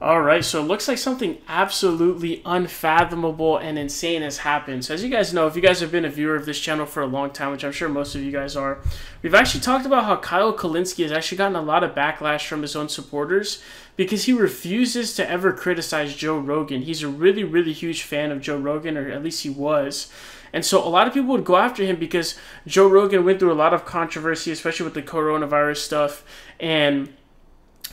All right, so it looks like something absolutely unfathomable and insane has happened. So as you guys know, if you guys have been a viewer of this channel for a long time, which I'm sure most of you guys are, we've actually talked about how Kyle Kulinski has actually gotten a lot of backlash from his own supporters because he refuses to ever criticize Joe Rogan. He's a really, really huge fan of Joe Rogan, or at least he was. And so a lot of people would go after him because Joe Rogan went through a lot of controversy, especially with the coronavirus stuff, and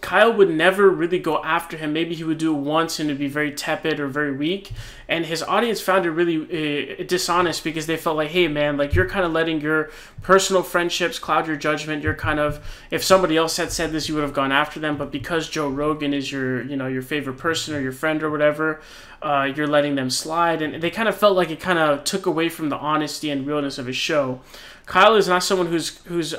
Kyle would never really go after him. Maybe he would do it once and it'd be very tepid or very weak. And his audience found it really dishonest because they felt like, hey man, like you're kind of letting your personal friendships cloud your judgment. You're kind of, if somebody else had said this, you would have gone after them. But because Joe Rogan is your, your favorite person or your friend or whatever, you're letting them slide. And they kind of felt like it kind of took away from the honesty and realness of his show. Kyle is not someone who's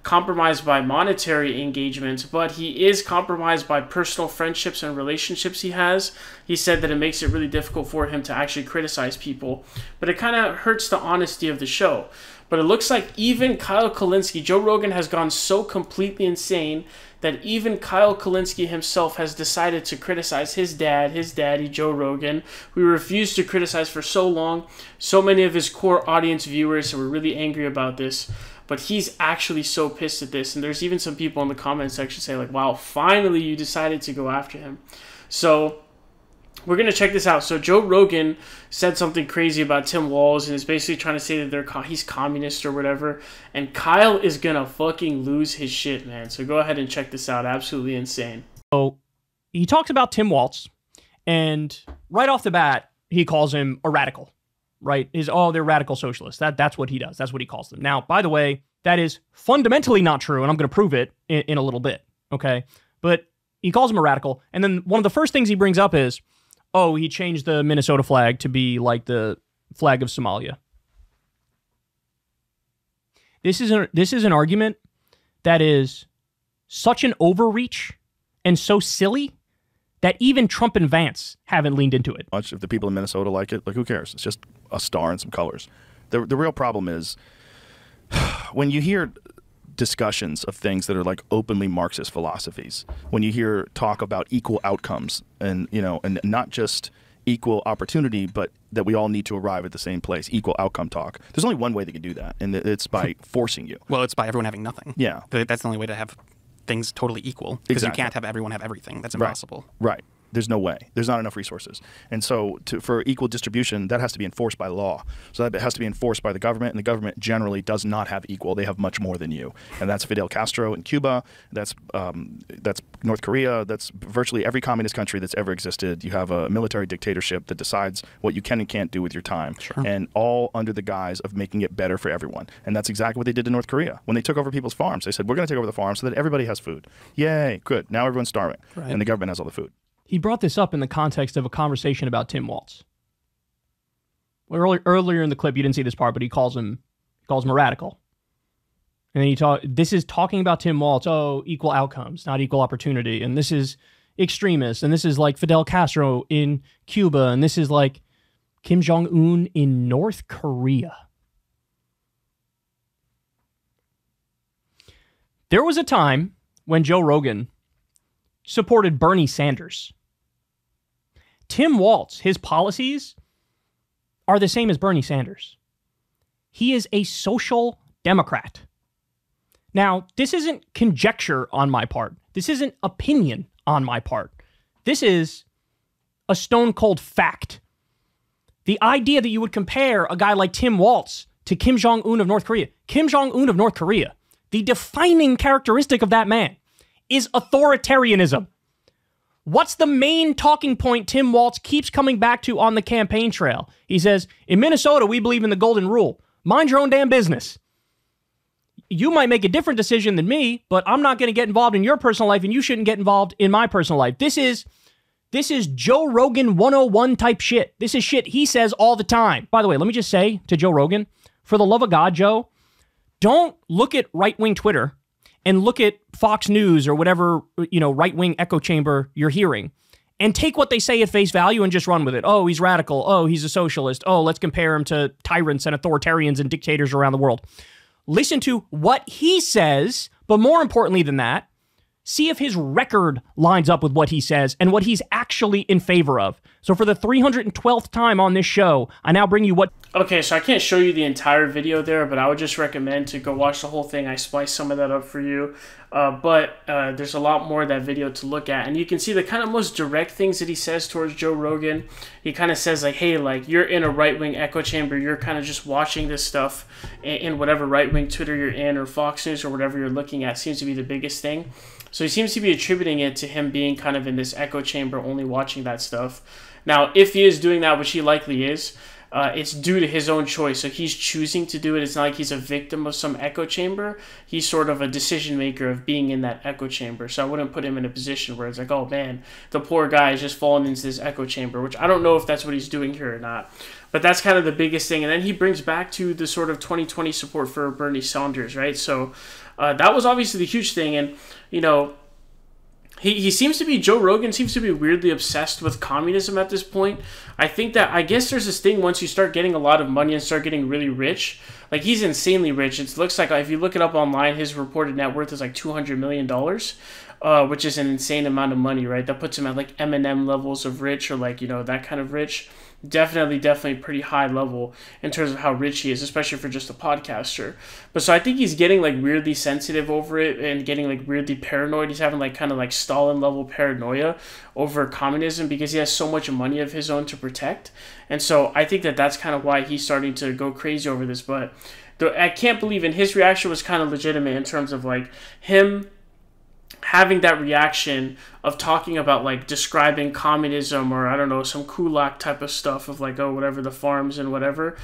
compromised by monetary engagements, but he is compromised by personal friendships and relationships he has. He said that it makes it really difficult for him to actually criticize people, but it kind of hurts the honesty of the show. But it looks like even Kyle Kulinski, Joe Rogan has gone so completely insane that even Kyle Kulinski himself has decided to criticize his daddy, Joe Rogan, who he refused to criticize for so long. So many of his core audience viewers were really angry about this. But he's actually so pissed at this. And there's even some people in the comment section say like, wow, finally you decided to go after him. So we're going to check this out. So Joe Rogan said something crazy about Tim Walz and is basically trying to say that he's communist or whatever. And Kyle is going to fucking lose his shit, man. So go ahead and check this out. Absolutely insane. So he talks about Tim Walz, and right off the bat, he calls him a radical. Right? They're radical socialists. That's what he does. That's what he calls them. Now, by the way, that is fundamentally not true, and I'm going to prove it in a little bit, okay? But he calls him a radical, and then one of the first things he brings up is, oh, he changed the Minnesota flag to be like the flag of Somalia. This is an argument that is such an overreach and so silly that even Trump and Vance haven't leaned into it. Much if the people in Minnesota like it, like who cares? It's just a star and some colors. The real problem is when you hear discussions of things that are like openly Marxist philosophies, when you hear talk about equal outcomes and and not just equal opportunity, but that we all need to arrive at the same place, equal outcome talk. There's only one way they can do that, and it's by forcing you. Well, it's by everyone having nothing. Yeah. That's the only way to have things totally equal, because you can't have everyone have everything. That's impossible. Right. There's no way. There's not enough resources. And so for equal distribution, that has to be enforced by law. So that has to be enforced by the government, and the government generally does not have equal. They have much more than you. And that's Fidel Castro in Cuba. That's North Korea. That's virtually every communist country that's ever existed. You have a military dictatorship that decides what you can and can't do with your time. Sure. And all under the guise of making it better for everyone. And that's exactly what they did to North Korea. When they took over people's farms, they said, we're going to take over the farms so that everybody has food. Yay, good. Now everyone's starving. Right. And the government has all the food. He brought this up in the context of a conversation about Tim Walz. Earlier in the clip, you didn't see this part, but he calls him a radical. And then this is talking about Tim Walz. Oh, equal outcomes, not equal opportunity. And this is extremist. And this is like Fidel Castro in Cuba. And this is like Kim Jong Un in North Korea. There was a time when Joe Rogan supported Bernie Sanders. Tim Walz, his policies are the same as Bernie Sanders. He is a social democrat. Now, this isn't conjecture on my part. This isn't opinion on my part. This is a stone cold fact. The idea that you would compare a guy like Tim Walz to Kim Jong Un of North Korea. Kim Jong Un of North Korea, the defining characteristic of that man is authoritarianism. What's the main talking point Tim Walz keeps coming back to on the campaign trail? He says, in Minnesota, we believe in the golden rule. Mind your own damn business. You might make a different decision than me, but I'm not going to get involved in your personal life, and you shouldn't get involved in my personal life. This is Joe Rogan 101 type shit. This is shit he says all the time. By the way, let me just say to Joe Rogan, for the love of God, Joe, don't look at right-wing Twitter and look at Fox News or whatever, right-wing echo chamber you're hearing, and take what they say at face value and just run with it. Oh, he's radical. Oh, he's a socialist. Oh, let's compare him to tyrants and authoritarians and dictators around the world. Listen to what he says, but more importantly than that, See if his record lines up with what he says and what he's actually in favor of. So for the 312th time on this show, I now bring you what... Okay, so I can't show you the entire video there, but I would just recommend to go watch the whole thing. I spliced some of that up for you. But there's a lot more of that video to look at. And you can see the kind of most direct things that he says towards Joe Rogan. He kind of says like, hey, like you're in a right-wing echo chamber. You're kind of just watching this stuff in whatever right-wing Twitter you're in or Fox News or whatever you're looking at. Seems to be the biggest thing. So he seems to be attributing it to him being kind of in this echo chamber, only watching that stuff. Now, if he is doing that, which he likely is, it's due to his own choice. So he's choosing to do it. It's not like he's a victim of some echo chamber. He's sort of a decision maker of being in that echo chamber. So I wouldn't put him in a position where it's like, oh man, the poor guy is just falling into this echo chamber, which I don't know if that's what he's doing here or not. But that's kind of the biggest thing. And then he brings back to the sort of 2020 support for Bernie Sanders, right? So that was obviously the huge thing. And, you know, he seems to be, Joe Rogan seems to be weirdly obsessed with communism at this point. I think that, I guess there's this thing once you start getting a lot of money and start getting really rich, like he's insanely rich. It looks like, if you look it up online, his reported net worth is like $200 million, which is an insane amount of money, right? That puts him at like Eminem levels of rich, or like, you know, that kind of rich. Definitely pretty high level in terms of how rich he is, especially for just a podcaster. But so I think he's getting like weirdly sensitive over it and getting like weirdly paranoid. He's having like kind of like Stalin level paranoia over communism because he has so much money of his own to protect. And so I think that that's kind of why he's starting to go crazy over this. But I can't believe, and his reaction was kind of legitimate in terms of like him having that reaction of talking about like describing communism or I don't know, some kulak type of stuff of like, oh, whatever, the farms and whatever,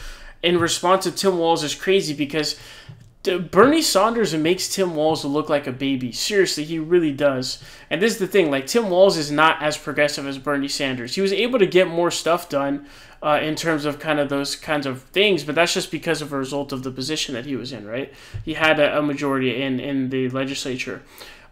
in response to Tim Walz is crazy because Bernie Sanders makes Tim Walz look like a baby. Seriously, he really does. And this is the thing, like Tim Walz is not as progressive as Bernie Sanders. He was able to get more stuff done in terms of kind of those kinds of things, but that's just because of a result of the position that he was in, right? He had a majority in the legislature.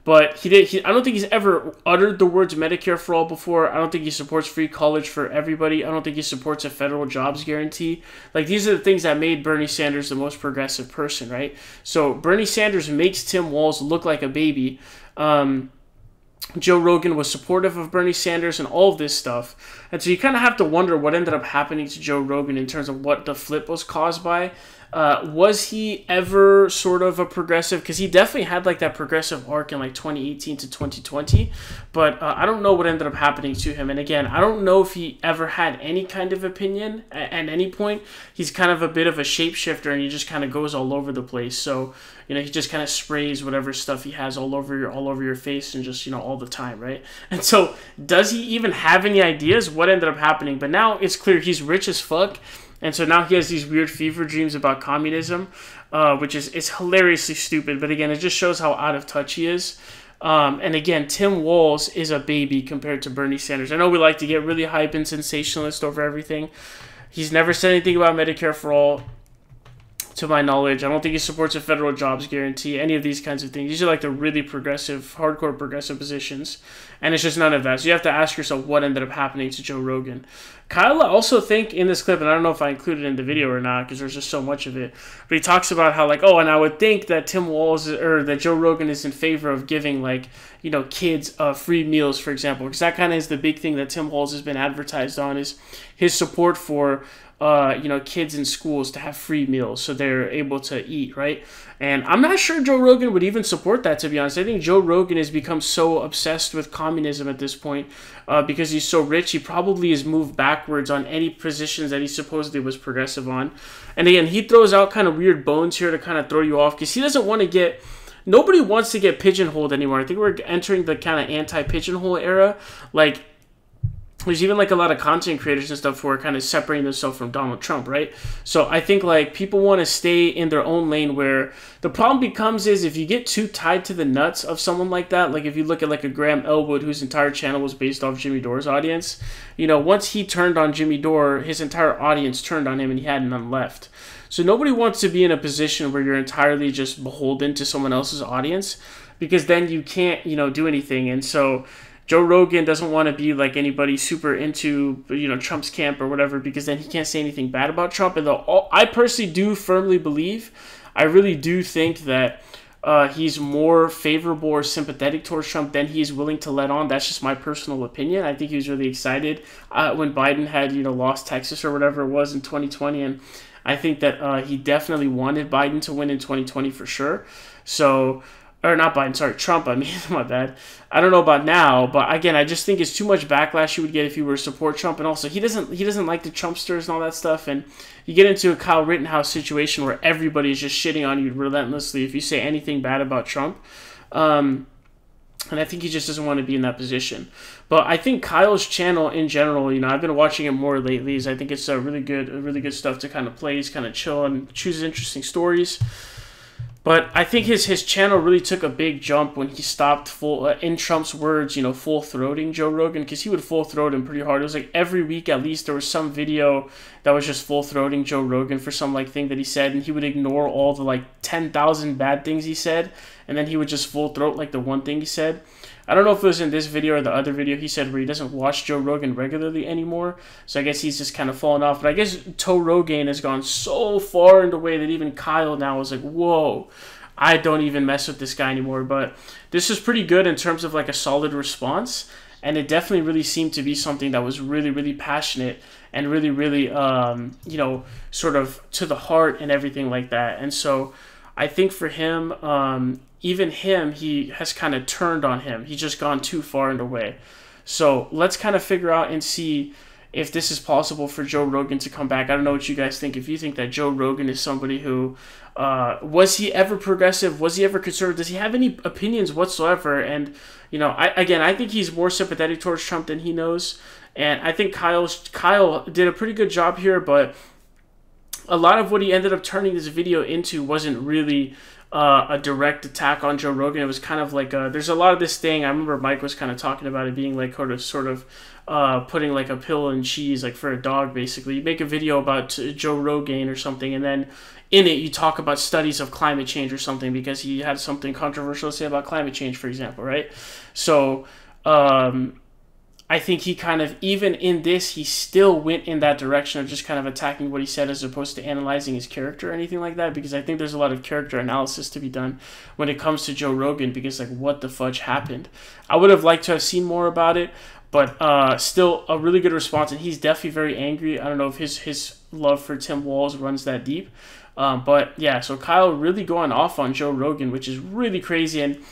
But I don't think he's ever uttered the words Medicare for all before. I don't think he supports free college for everybody. I don't think he supports a federal jobs guarantee. Like, these are the things that made Bernie Sanders the most progressive person, right? So Bernie Sanders makes Tim Walz look like a baby. Joe Rogan was supportive of Bernie Sanders and all of this stuff. And so you kind of have to wonder what ended up happening to Joe Rogan in terms of what the flip was caused by. Was he ever sort of a progressive? Because he definitely had like that progressive arc in like 2018 to 2020. But I don't know what ended up happening to him. And again, I don't know if he ever had any kind of opinion at any point. He's kind of a bit of a shapeshifter and he just kind of goes all over the place. So, you know, he just kind of sprays whatever stuff he has all over your face and just, you know, all the time, right? And so does he even have any ideas what ended up happening? But now it's clear he's rich as fuck. And so now he has these weird fever dreams about communism, which is hilariously stupid. But again, it just shows how out of touch he is. And again, Tim Walz is a baby compared to Bernie Sanders. I know we like to get really hype and sensationalist over everything. He's never said anything about Medicare for all, to my knowledge. I don't think he supports a federal jobs guarantee, any of these kinds of things. These are like the really progressive, hardcore progressive positions. And it's just none of that. So you have to ask yourself what ended up happening to Joe Rogan. Kyle also think in this clip, and I don't know if I included it in the video or not because there's just so much of it, but he talks about how like, oh, and I would think that Tim Walz or that Joe Rogan is in favor of giving like, you know, kids free meals, for example, because that kind of is the big thing that Tim Walz has been advertised on, is his support for you know, kids in schools to have free meals so they're able to eat, right? And I'm not sure Joe Rogan would even support that, to be honest. I think Joe Rogan has become so obsessed with communism at this point because he's so rich. He probably has moved backwards on any positions that he supposedly was progressive on. And again, he throws out kind of weird bones here to kind of throw you off because he doesn't want to get... Nobody wants to get pigeonholed anymore. I think we're entering the kind of anti-pigeonhole era. Like, there's even like a lot of content creators and stuff who are kind of separating themselves from Donald Trump, right? So I think like people want to stay in their own lane, where the problem becomes is if you get too tied to the nuts of someone like that, like if you look at like a Graham Elwood whose entire channel was based off Jimmy Dore's audience, you know, once he turned on Jimmy Dore, his entire audience turned on him and he had none left. So nobody wants to be in a position where you're entirely just beholden to someone else's audience, because then you can't, you know, do anything. And so Joe Rogan doesn't want to be like anybody super into, you know, Trump's camp or whatever, because then he can't say anything bad about Trump. And though I personally do firmly believe, I really do think that he's more favorable or sympathetic towards Trump than he's willing to let on. That's just my personal opinion. I think he was really excited when Biden had, lost Texas or whatever it was in 2020. And I think that he definitely wanted Biden to win in 2020 for sure. So, or not Biden, sorry, Trump, I mean, my bad. I don't know about now, but again, I just think it's too much backlash you would get if you were to support Trump. And also, he doesn't like the Trumpsters and all that stuff. And you get into a Kyle Rittenhouse situation where everybody is just shitting on you relentlessly if you say anything bad about Trump. And I think he just doesn't want to be in that position. But I think Kyle's channel in general, I've been watching it more lately. I think it's really good stuff to kind of play. He's kind of chill and chooses interesting stories. But I think his channel really took a big jump when he stopped in Trump's words, full-throating Joe Rogan, because he would full-throat him pretty hard. It was like every week at least there was some video that was just full-throating Joe Rogan for some thing that he said, and he would ignore all the 10,000 bad things he said, and then he would just full-throat the one thing he said. I don't know if it was in this video or the other video he said where he doesn't watch Joe Rogan regularly anymore. So I guess he's just kind of fallen off. But I guess Joe Rogan has gone so far in the way that even Kyle now is like, whoa, I don't even mess with this guy anymore. But this is pretty good in terms of a solid response. And it definitely really seemed to be something that was really, really passionate and really, really, sort of to the heart and everything like that. And so I think for him, even him, he has kind of turned on him. He's just gone too far in the way. So let's kind of figure out and see if this is possible for Joe Rogan to come back. I don't know what you guys think. If you think that Joe Rogan is somebody who, was he ever progressive? Was he ever conservative? Does he have any opinions whatsoever? And, I think he's more sympathetic towards Trump than he knows. And I think Kyle did a pretty good job here, but a lot of what he ended up turning this video into wasn't really a direct attack on Joe Rogan. It was kind of there's a lot of this thing. I remember Mike was kind of talking about it being sort of putting a pill in cheese for a dog, basically. You make a video about Joe Rogan or something, and then in it you talk about studies of climate change or something because he had something controversial to say about climate change, for example, right? So I think he kind of, even in this, he still went in that direction of just kind of attacking what he said as opposed to analyzing his character or anything like that, because I think there's a lot of character analysis to be done when it comes to Joe Rogan, because what the fudge happened? I would have liked to have seen more about it, but still a really good response, and he's definitely very angry. I don't know if his love for Tim Walz runs that deep, but yeah, so Kyle really going off on Joe Rogan, which is really crazy. And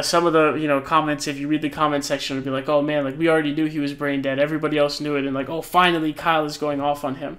some of the comments, if you read the comment section, it'll be like, oh man, we already knew he was brain dead, everybody else knew it, and oh, finally Kyle is going off on him.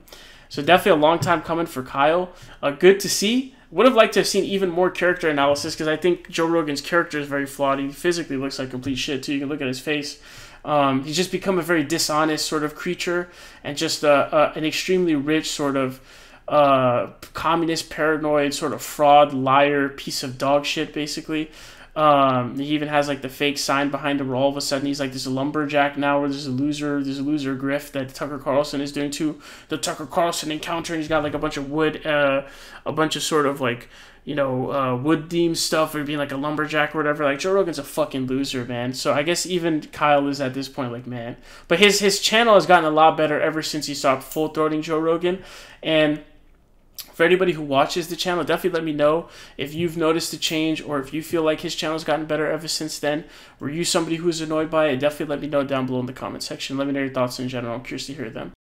So definitely a long time coming for Kyle. Good to see. Would have liked to have seen even more character analysis, because I think Joe Rogan's character is very flawed. He physically looks like complete shit too. You can look at his face. He's just become a very dishonest sort of creature, and just an extremely rich sort of communist, paranoid, sort of fraud, liar, piece of dog shit, basically. He even has the fake sign behind him where all of a sudden he's this lumberjack now, where there's a loser grift that Tucker Carlson is doing to the Tucker Carlson encounter, and he's got a bunch of wood, a bunch of sort of wood themed stuff, or being a lumberjack or whatever. Joe Rogan's a fucking loser, man. So I guess even Kyle is at this point man. But his channel has gotten a lot better ever since he stopped full-throating Joe Rogan. And for anybody who watches the channel, definitely let me know if you've noticed a change, or if you feel like his channel's gotten better ever since then. Were you somebody who's annoyed by it? Definitely let me know down below in the comment section. Let me know your thoughts in general. I'm curious to hear them.